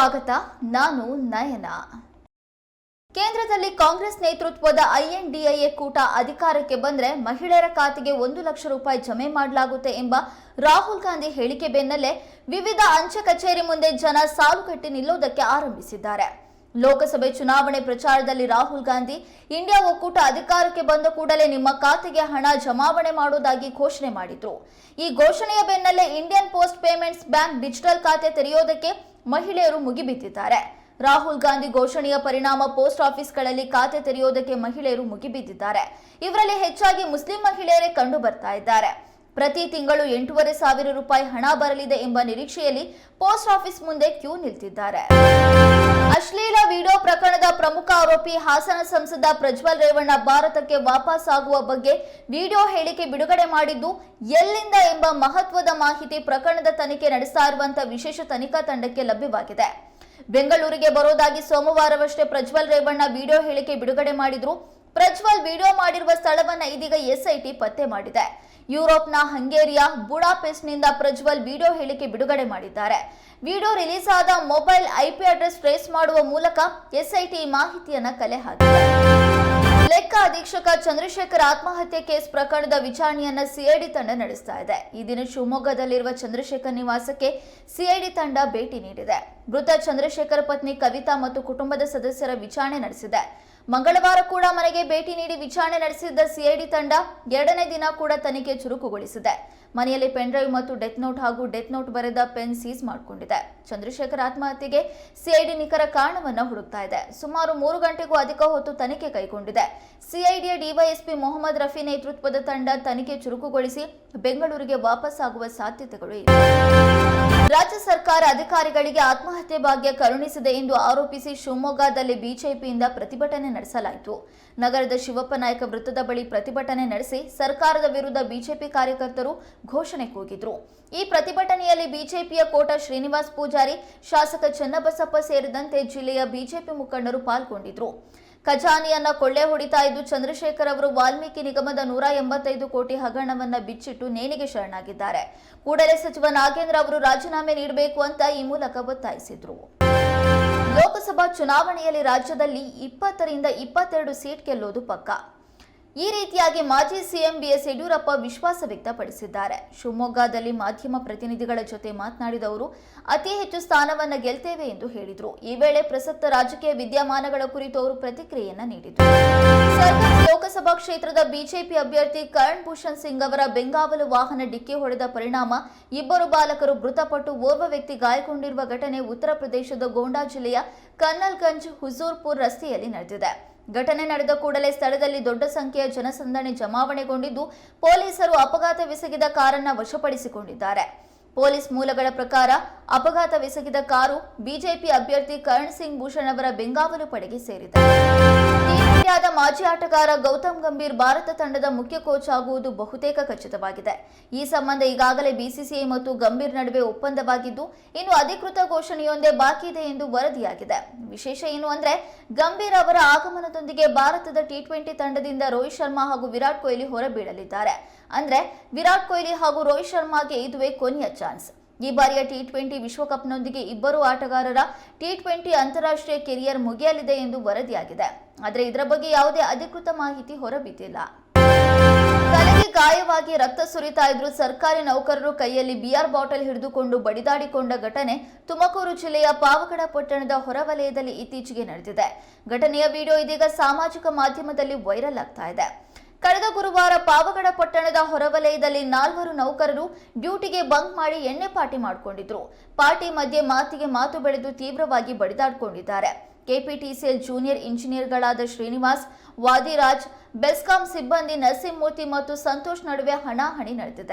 ಸ್ವಾಗತ. ನಾನು ನಯನ. ಕೇಂದ್ರದಲ್ಲಿ ಕಾಂಗ್ರೆಸ್ ನೇತೃತ್ವದ INDIA ಕೂಟ ಅಧಿಕಾರಕ್ಕೆ ಬಂದ್ರೆ ಮಹಿಳೆಯರ ಖಾತೆಗೆ 1 ಲಕ್ಷ ರೂಪಾಯಿ ಜಮೆ ಮಾಡಲಾಗುತ್ತೆ ಎಂಬ ರಾಹುಲ್ ಗಾಂಧಿ ಹೇಳಿಕೆ ಬೆನ್ನಲ್ಲೇ ವಿವಿಧ ಅಂಚೆ ಕಚೇರಿ ಮುಂದೆ ಜನ ಸಾಲುಗಟ್ಟಿ ನಿಲ್ಲುವುದಕ್ಕೆ ಆರಂಭಿಸಿದ್ದಾರೆ. ಲೋಕಸಭೆ ಚುನಾವಣೆ ಪ್ರಚಾರದಲ್ಲಿ ರಾಹುಲ್ ಗಾಂಧಿ ಇಂಡಿಯಾ ಒಕ್ಕೂಟ ಅಧಿಕಾರಕ್ಕೆ ಬಂದ ಕೂಡಲೇ ನಿಮ್ಮ ಖಾತೆಗೆ ಹಣ ಜಮಾವಣೆ ಮಾಡುವುದಾಗಿ ಘೋಷಣೆ ಮಾಡಿದ್ರು. ಈ ಘೋಷಣೆಯ ಬೆನ್ನಲ್ಲೇ Indian post payments bank digital ಖಾತೆ ತೆರೆಯೋದಕ್ಕೆ ಮಹಿಳೆಯರು ಮುಗಿಬಿದ್ದಿದ್ದಾರೆ. ರಾಹುಲ್ ಗಾಂಧಿ ಘೋಷಣೆಯ ಪರಿಣಾಮ ಪೋಸ್ಟ್ ಆಫೀಸ್ಗಳಲ್ಲಿ ಖಾತೆ ತೆರೆಯೋದಕ್ಕೆ ಮಹಿಳೆಯರು ಮುಗಿಬಿದ್ದಿದ್ದಾರೆ. ಇವರಲ್ಲಿ ಹೆಚ್ಚಾಗಿ ಮುಸ್ಲಿಂ ಮಹಿಳೆಯರೇ ಕಂಡು ಬರ್ತಾ ಇದ್ದಾರೆ. ಪ್ರತಿ ತಿಂಗಳು 8,500 ರೂಪಾಯಿ ಹಣ ಬರಲಿದೆ ಎಂಬ ನಿರೀಕ್ಷೆಯಲ್ಲಿ ಪೋಸ್ಟ್ ಆಫೀಸ್ ಮುಂದೆ ಕ್ಯೂ ನಿಲ್ತಿದ್ದಾರೆ. ಅಶ್ಲೀಲ ವಿಡಿಯೋ ಪ್ರಕರಣದ ಪ್ರಮುಖ ಆರೋಪಿ ಹಾಸನ ಸಂಸದ ಪ್ರಜ್ವಲ್ ರೇವಣ್ಣ ಭಾರತಕ್ಕೆ ವಾಪಸ್ ಆಗುವ ಬಗ್ಗೆ ವಿಡಿಯೋ ಹೇಳಿಕೆ ಬಿಡುಗಡೆ ಮಾಡಿದ್ದು ಎಲ್ಲಿಂದ ಎಂಬ ಮಹತ್ವದ ಮಾಹಿತಿ ಪ್ರಕರಣದ ತನಿಖೆ ನಡೆಸ್ತಾ ಇರುವಂತಹ ವಿಶೇಷ ತನಿಖಾ ತಂಡಕ್ಕೆ ಲಭ್ಯವಾಗಿದೆ. ಬೆಂಗಳೂರಿಗೆ ಬರೋದಾಗಿ ಸೋಮವಾರವಷ್ಟೇ ಪ್ರಜ್ವಲ್ ರೇವಣ್ಣ ವಿಡಿಯೋ ಹೇಳಿಕೆ ಬಿಡುಗಡೆ ಮಾಡಿದ್ರು. ಪ್ರಜ್ವಲ್ ವಿಡಿಯೋ ಮಾಡಿರುವ ಸ್ಥಳವನ್ನ ಇದೀಗ SIT ಪತ್ತೆ ಮಾಡಿದೆ. ಯುರೋಪ್ನ ಹಂಗೇರಿಯ ಬುಡಾಪೆಸ್ಟ್ನಿಂದ ಪ್ರಜ್ವಲ್ ವಿಡಿಯೋ ಹೇಳಿಕೆ ಬಿಡುಗಡೆ ಮಾಡಿದ್ದಾರೆ. ವಿಡಿಯೋ ರಿಲೀಸ್ ಆದ ಮೊಬೈಲ್ IP ಅಡ್ರೆಸ್ ಟ್ರೇಸ್ ಮಾಡುವ ಮೂಲಕ SIT ಮಾಹಿತಿಯನ್ನ ಕಲೆ ಹಾಕಿದೆ. ಲೆಕ್ಕ ಅಧೀಕ್ಷಕ ಚಂದ್ರಶೇಖರ್ ಆತ್ಮಹತ್ಯೆ ಕೇಸ್ ಪ್ರಕರಣದ ವಿಚಾರಣೆಯನ್ನ CID ತಂಡ ನಡೆಸ್ತಾ ಇದೆ. ಈ ದಿನ ಶಿವಮೊಗ್ಗದಲ್ಲಿರುವ ಚಂದ್ರಶೇಖರ್ ನಿವಾಸಕ್ಕೆ CID ತಂಡ ಭೇಟಿ ನೀಡಿದೆ. ಮೃತ ಚಂದ್ರಶೇಖರ್ ಪತ್ನಿ ಕವಿತಾ ಮತ್ತು ಕುಟುಂಬದ ಸದಸ್ಯರ ವಿಚಾರಣೆ ನಡೆಸಿದೆ. ಮಂಗಳವಾರ ಕೂಡ ಮನೆಗೆ ಭೇಟಿ ನೀಡಿ ವಿಚಾರಣೆ ನಡೆಸಿದ್ದ CID ತಂಡ 2ನೇ ದಿನ ಕೂಡ ತನಿಖೆ ಚುರುಕುಗೊಳಿಸಿದೆ. ಮನೆಯಲ್ಲಿ ಪೆನ್ ಡ್ರೈವ್ ಮತ್ತು ಡೆತ್ ನೋಟ್ ಹಾಗೂ ಡೆತ್ ನೋಟ್ ಬರೆದ ಪೆನ್ ಸೀಸ್ ಮಾಡಿಕೊಂಡಿದೆ. ಚಂದ್ರಶೇಖರ್ ಆತ್ಮಹತ್ಯೆಗೆ CID ನಿಖರ ಕಾರಣವನ್ನ ಹುಡುಕ್ತಾ ಇದೆ. ಸುಮಾರು 3 ಗಂಟೆಗೂ ಅಧಿಕ ಹೊತ್ತು ತನಿಖೆ ಕೈಗೊಂಡಿದೆ. CIDಯ DYSP ಮೊಹಮ್ಮದ್ ರಫಿ ನೇತೃತ್ವದ ತಂಡ ತನಿಖೆ ಚುರುಕುಗೊಳಿಸಿ ಬೆಂಗಳೂರಿಗೆ ವಾಪಸ್ ಆಗುವ ಸಾಧ್ಯತೆಗಳು ಇದೆ. ರಾಜ್ಯ ಸರ್ಕಾರ ಅಧಿಕಾರಿಗಳಿಗೆ ಆತ್ಮಹತ್ಯೆ ಭಾಗ್ಯ ಕರುಣಿಸಿದೆ ಎಂದು ಆರೋಪಿಸಿ ಶಿವಮೊಗ್ಗದಲ್ಲಿ ಬಿಜೆಪಿಯಿಂದ ಪ್ರತಿಭಟನೆ ನಡೆಸಲಾಯಿತು. ನಗರದ ಶಿವಪ್ಪ ನಾಯಕ ವೃತ್ತದ ಬಳಿ ಪ್ರತಿಭಟನೆ ನಡೆಸಿ ಸರ್ಕಾರದ ವಿರುದ್ಧ ಬಿಜೆಪಿ ಕಾರ್ಯಕರ್ತರು ಘೋಷಣೆ ಕೂಗಿದ್ರು. ಈ ಪ್ರತಿಭಟನೆಯಲ್ಲಿ ಬಿಜೆಪಿಯ ಕೋಟ ಶ್ರೀನಿವಾಸ್ ಪೂಜಾರಿ, ಶಾಸಕ ಚನ್ನಬಸಪ್ಪ ಸೇರಿದಂತೆ ಜಿಲ್ಲೆಯ ಬಿಜೆಪಿ ಮುಖಂಡರು ಪಾಲ್ಗೊಂಡಿದ್ರು. ಖಜಾನೆಯನ್ನ ಕೊಳ್ಳೆ ಹೊಡಿತಾ ಇದ್ದು ಚಂದ್ರಶೇಖರ್ ಅವರು ವಾಲ್ಮೀಕಿ ನಿಗಮದ 185 ಕೋಟಿ ಹಗರಣವನ್ನ ಬಿಚ್ಚಿಟ್ಟು ನೇಣಿಗೆ ಶರಣಾಗಿದ್ದಾರೆ. ಕೂಡಲೇ ಸಚಿವ ನಾಗೇಂದ್ರ ಅವರು ರಾಜೀನಾಮೆ ನೀಡಬೇಕು ಅಂತ ಈ ಮೂಲಕ ಒತ್ತಾಯಿಸಿದ್ರು. ಲೋಕಸಭಾ ಚುನಾವಣೆಯಲ್ಲಿ ರಾಜ್ಯದಲ್ಲಿ 20ರಿಂದ 22 ಸೀಟ್ ಗೆಲ್ಲೋದು ಪಕ್ಕಾ. ಈ ರೀತಿಯಾಗಿ ಮಾಜಿ CM BS ಯಡಿಯೂರಪ್ಪ ವಿಶ್ವಾಸ ವ್ಯಕ್ತಪಡಿಸಿದ್ದಾರೆ. ಶಿವಮೊಗ್ಗದಲ್ಲಿ ಮಾಧ್ಯಮ ಪ್ರತಿನಿಧಿಗಳ ಜೊತೆ ಮಾತನಾಡಿದ ಅವರು ಅತಿ ಹೆಚ್ಚು ಸ್ಥಾನವನ್ನ ಗೆಲ್ತೇವೆ ಎಂದು ಹೇಳಿದರು. ಈ ವೇಳೆ ಪ್ರಸಕ್ತ ರಾಜಕೀಯ ವಿದ್ಯಮಾನಗಳ ಕುರಿತು ಅವರು ಪ್ರತಿಕ್ರಿಯೆಯನ್ನ ನೀಡಿದರು. ಸರ್ಕಾರಿ ಲೋಕಸಭಾ ಕ್ಷೇತ್ರದ ಬಿಜೆಪಿ ಅಭ್ಯರ್ಥಿ ಕರಣ್ ಭೂಷಣ್ ಸಿಂಗ್ ಅವರ ಬೆಂಗಾವಲು ವಾಹನ ಡಿಕ್ಕಿ ಹೊಡೆದ ಪರಿಣಾಮ 2 ಬಾಲಕರು ಮೃತಪಟ್ಟು ಓರ್ವ ವ್ಯಕ್ತಿ ಗಾಯಗೊಂಡಿರುವ ಘಟನೆ ಉತ್ತರ ಪ್ರದೇಶದ ಗೋಂಡಾ ಜಿಲ್ಲೆಯ ಕನ್ನಲ್ಗಂಜ್ ಹುಜೂರ್ಪುರ್ ರಸ್ತೆಯಲ್ಲಿ ನಡೆದಿದೆ. ಘಟನೆ ನಡೆದ ಕೂಡಲೇ ಸ್ಥಳದಲ್ಲಿ ದೊಡ್ಡ ಸಂಖ್ಯೆಯ ಜನಸಂದಣಿ ಜಮಾವಣೆಗೊಂಡಿದ್ದು ಪೊಲೀಸರು ಅಪಘಾತವೆಸಗಿದ ಕಾರನ್ನ ವಶಪಡಿಸಿಕೊಂಡಿದ್ದಾರೆ. ಪೊಲೀಸ್ ಮೂಲಗಳ ಪ್ರಕಾರ ಅಪಘಾತವೆಸಗಿದ ಕಾರು ಬಿಜೆಪಿ ಅಭ್ಯರ್ಥಿ ಕರಣ್ ಸಿಂಗ್ ಭೂಷಣ್ ಅವರ ಬೆಂಗಾವಲು ಪಡೆಗೆ ಸೇರಿದೆ. ಟೀಮ್ ಇಂಡಿಯಾದ ಮಾಜಿ ಆಟಗಾರ ಗೌತಮ್ ಗಂಭೀರ್ ಭಾರತ ತಂಡದ ಮುಖ್ಯ ಕೋಚ್ ಆಗುವುದು ಬಹುತೇಕ ಖಚಿತವಾಗಿದೆ. ಈ ಸಂಬಂಧ ಈಗಾಗಲೇ BCCI ಮತ್ತು ಗಂಭೀರ್ ನಡುವೆ ಒಪ್ಪಂದವಾಗಿದ್ದು ಇನ್ನು ಅಧಿಕೃತ ಘೋಷಣೆಯೊಂದೇ ಬಾಕಿ ಇದೆ ಎಂದು ವರದಿಯಾಗಿದೆ. ವಿಶೇಷ ಏನು ಅಂದ್ರೆ ಗಂಭೀರ್ ಅವರ ಆಗಮನದೊಂದಿಗೆ ಭಾರತದ T20 ತಂಡದಿಂದ ರೋಹಿತ್ ಶರ್ಮಾ ಹಾಗೂ ವಿರಾಟ್ ಕೊಹ್ಲಿ ಹೊರಬೀಳಲಿದ್ದಾರೆ. ಅಂದ್ರೆ ವಿರಾಟ್ ಕೊಹ್ಲಿ ಹಾಗೂ ರೋಹಿತ್ ಶರ್ಮಾಗೆ ಇದುವೇ ಕೊನೆಯ ಚಾನ್ಸ್. ಈ ಬಾರಿಯ T20 ವಿಶ್ವಕಪ್ನೊಂದಿಗೆ ಇಬ್ಬರು ಆಟಗಾರರ T20 ಅಂತಾರಾಷ್ಟ್ರೀಯ ಕೆರಿಯರ್ ಮುಗಿಯಲಿದೆ ಎಂದು ವರದಿಯಾಗಿದೆ. ಆದರೆ ಇದರ ಬಗ್ಗೆ ಯಾವುದೇ ಅಧಿಕೃತ ಮಾಹಿತಿ ಹೊರಬಿದ್ದಿಲ್ಲ. ತಲೆಗೆ ಗಾಯವಾಗಿ ರಕ್ತ ಸುರಿತಾ ಇದ್ರು ಸರ್ಕಾರಿ ನೌಕರರು ಕೈಯಲ್ಲಿ ಬಿಯರ್ ಬಾಟಲ್ ಹಿಡಿದುಕೊಂಡು ಬಡಿದಾಡಿಕೊಂಡ ಘಟನೆ ತುಮಕೂರು ಜಿಲ್ಲೆಯ ಪಾವಗಡ ಪಟ್ಟಣದ ಹೊರವಲಯದಲ್ಲಿ ಇತ್ತೀಚೆಗೆ ನಡೆದಿದೆ. ಘಟನೆಯ ವಿಡಿಯೋ ಇದೀಗ ಸಾಮಾಜಿಕ ಮಾಧ್ಯಮದಲ್ಲಿ ವೈರಲ್ ಆಗ್ತಾ ಇದೆ. ಕಳೆದ ಗುರುವಾರ ಪಾವಗಡ ಪಟ್ಟಣದ ಹೊರವಲಯದಲ್ಲಿ 4 ನೌಕರರು ಡ್ಯೂಟಿಗೆ ಬಂಕ್ ಮಾಡಿ ಎಣ್ಣೆ ಪಾರ್ಟಿ ಮಾಡಿಕೊಂಡಿದ್ರು. ಪಾರ್ಟಿ ಮಧ್ಯೆ ಮಾತಿಗೆ ಮಾತು ಬೆಳೆದು ತೀವ್ರವಾಗಿ ಬಡಿದಾಡಿಕೊಂಡಿದ್ದಾರೆ. KPTCL ಜೂನಿಯರ್ ಇಂಜಿನಿಯರ್ಗಳಾದ ಶ್ರೀನಿವಾಸ್, ವಾದಿರಾಜ್, ಬೆಸ್ಕಾಂ ಸಿಬ್ಬಂದಿ ನರಸಿಂಹಮೂರ್ತಿ ಮತ್ತು ಸಂತೋಷ್ ನಡುವೆ ಹಣಾಹಣಿ ನಡೆದಿದೆ.